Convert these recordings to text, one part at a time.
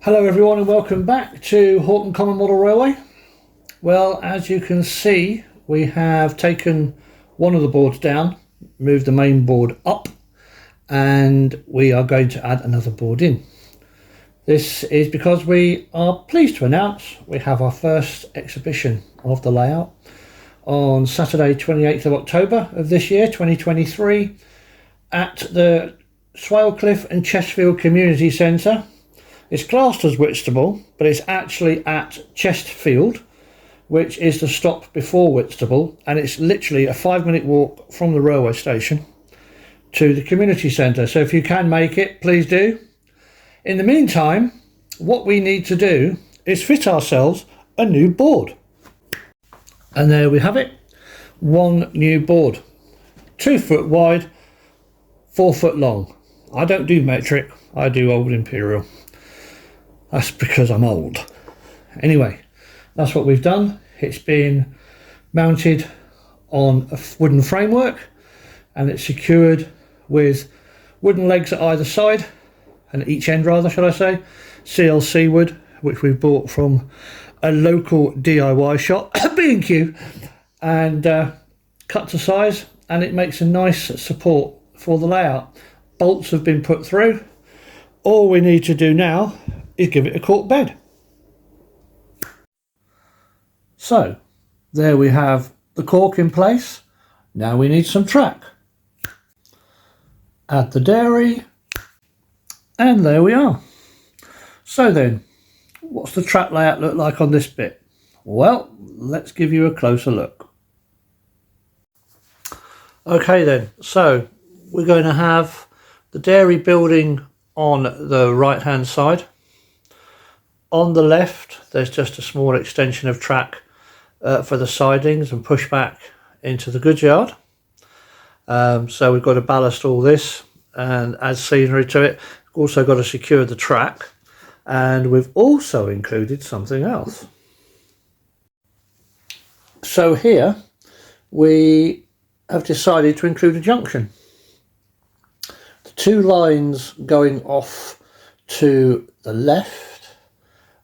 Hello everyone and welcome back to Horton Common Model Railway. Well, as you can see, we have taken one of the boards down, moved the main board up, and we are going to add another board in. This is because we are pleased to announce we have our first exhibition of the layout on Saturday 28th of October of this year, 2023, at the Swalcliffe and Chestfield Community Centre. It's classed as Whitstable, but it's actually at Chestfield, which is the stop before Whitstable, and it's literally a 5-minute walk from the railway station to the community centre. So if you can make it, please do. In the meantime, what we need to do is fit ourselves a new board. And there we have it, one new board, 2 foot wide, 4 foot long. I don't do metric, I do old imperial. That's because I'm old. Anyway, that's what we've done. It's been mounted on a wooden framework and it's secured with wooden legs at either side, and at each end rather, should I say, CLC wood, which we bought from a local DIY shop, B&Q, and cut to size, and it makes a nice support for the layout. Bolts have been put through. All we need to do now is give it a cork bed. So there we have the cork in place. Now we need some track. Add the dairy, and there we are. So then, what's the track layout look like on this bit? Well, let's give you a closer look. Okay then, so we're going to have the dairy building on the right hand side. On the left, there's just a small extension of track for the sidings and push back into the goods yard. So we've got to ballast all this and add scenery to it. Also got to secure the track, and we've also included something else. So here we have decided to include a junction. The 2 lines going off to the left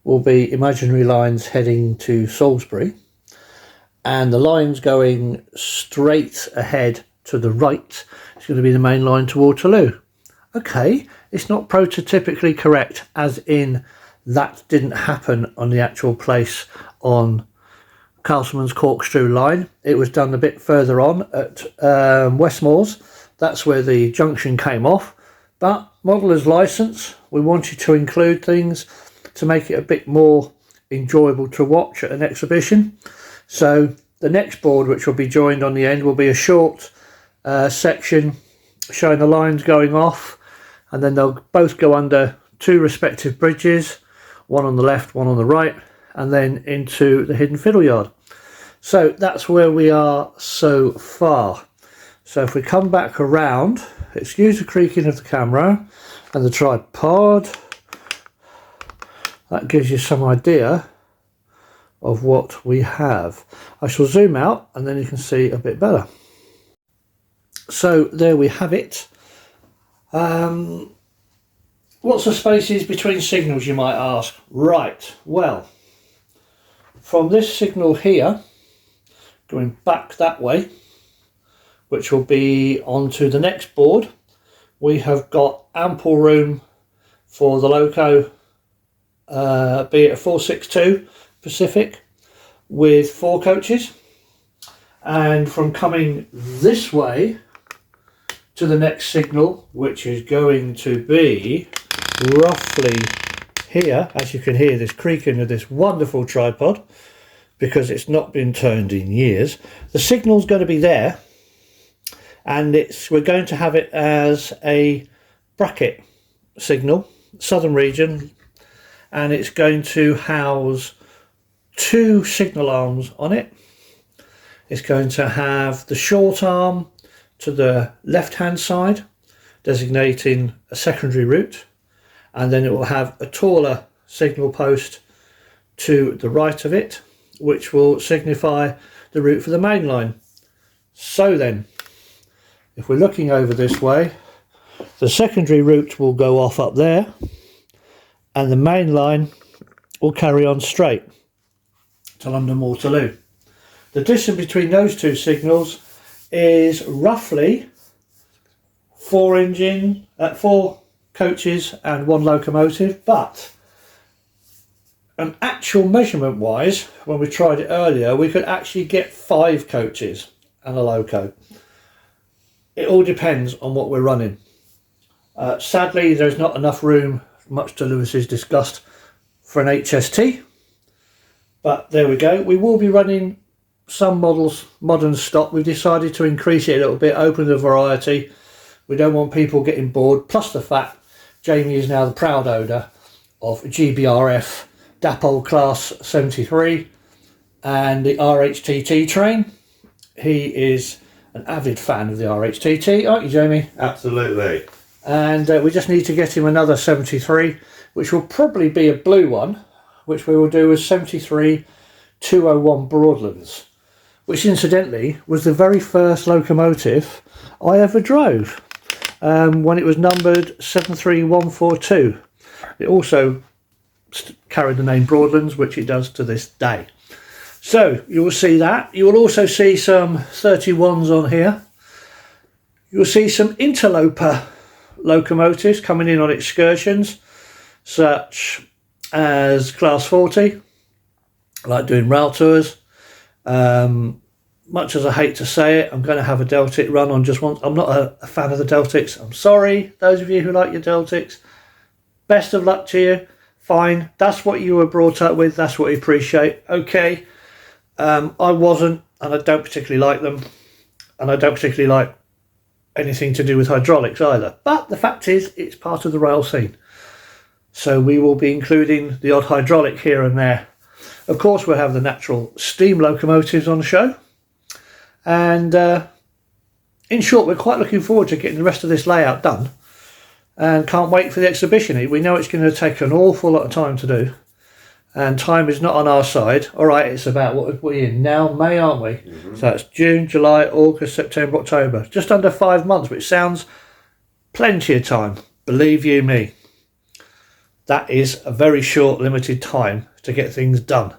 will be imaginary lines heading to Salisbury, and the lines going straight ahead to the right is going to be the main line to Waterloo. Okay, it's not prototypically correct, as in that didn't happen on the actual place on Castleman's Corkscrew line. It was done a bit further on at Westmoors. That's where the junction came off, but modeller's license, we wanted to include things to make it a bit more enjoyable to watch at an exhibition. So the next board, which will be joined on the end, will be a short section showing the lines going off, and then they'll both go under 2 respective bridges, one on the left, one on the right, and then into the hidden fiddle yard. So that's where we are so far. So if we come back around, excuse the creaking of the camera and the tripod, that gives you some idea of what we have. I shall zoom out and then you can see a bit better. So there we have it. What's the spaces between signals, you might ask? Right, well, from this signal here, going back that way, which will be onto the next board, we have got ample room for the loco, be it a 462 Pacific with 4 coaches. And from coming this way to the next signal, which is going to be roughly here, as you can hear this creaking of this wonderful tripod because it's not been turned in years, the signal's going to be there, and we're going to have it as a bracket signal, southern region, and it's going to house 2 signal arms on it. It's going to have the short arm to the left hand side designating a secondary route, and then it will have a taller signal post to the right of it, which will signify the route for the main line. So then, if we're looking over this way, the secondary route will go off up there, and the main line will carry on straight to London Waterloo. The distance between those two signals is roughly 4 coaches and 1 locomotive, but an actual measurement wise, when we tried it earlier, we could actually get 5 coaches and a loco. It all depends on what we're running. Sadly, there's not enough room, much to Lewis's disgust, for an HST, but there we go. We will be running some models modern stock. We've decided to increase it a little bit, open the variety. We don't want people getting bored, plus the fact Jamie is now the proud owner of GBRF Dapol Class 73 and the RHTT train. He is an avid fan of the RHTT, aren't you, Jamie? Absolutely. And we just need to get him another 73, which will probably be a blue one, which we will do as 73 201 Broadlands, which incidentally was the very first locomotive I ever drove, when it was numbered 73142. It also carried the name Broadlands, which it does to this day. So you will see that. You will also see some 31s on here. You will see some interloper locomotives coming in on excursions, such as Class 40. I like doing rail tours. Much as I hate to say it, I'm going to have a Deltic run on just once. I'm not a fan of the Deltics. I'm sorry, those of you who like your Deltics. Best of luck to you. Fine, that's what you were brought up with. That's what you appreciate. Okay, I wasn't, and I don't particularly like them, and I don't particularly like anything to do with hydraulics either. But the fact is, it's part of the rail scene. So we will be including the odd hydraulic here and there. Of course, we'll have the natural steam locomotives on the show. And in short, we're quite looking forward to getting the rest of this layout done. And can't wait for the exhibition. We know it's going to take an awful lot of time to do. And time is not on our side. All right, it's about, what are we in now? May, aren't we? Mm-hmm. So it's June, July, August, September, October. Just under 5 months, which sounds plenty of time. Believe you me. That is a very short, limited time to get things done.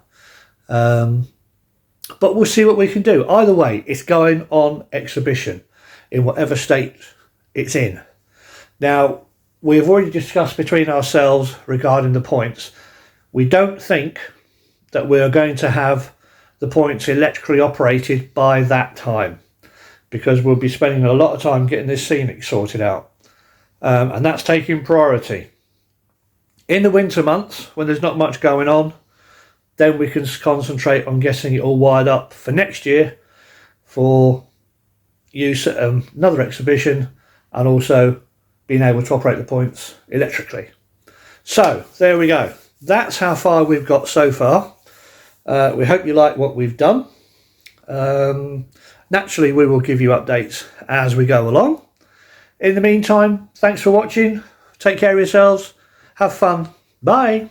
But we'll see what we can do. Either way, it's going on exhibition in whatever state it's in. Now, we have already discussed between ourselves regarding the points. We don't think that we are going to have the points electrically operated by that time, because we'll be spending a lot of time getting this scenic sorted out. And that's taking priority. In the winter months, when there's not much going on, then we can concentrate on getting it all wired up for next year for use at another exhibition, and also being able to operate the points electrically. So there we go. That's how far we've got so far. We hope you like what we've done. Naturally, we will give you updates as we go along. In the meantime, thanks for watching. Take care of yourselves. Have fun. Bye.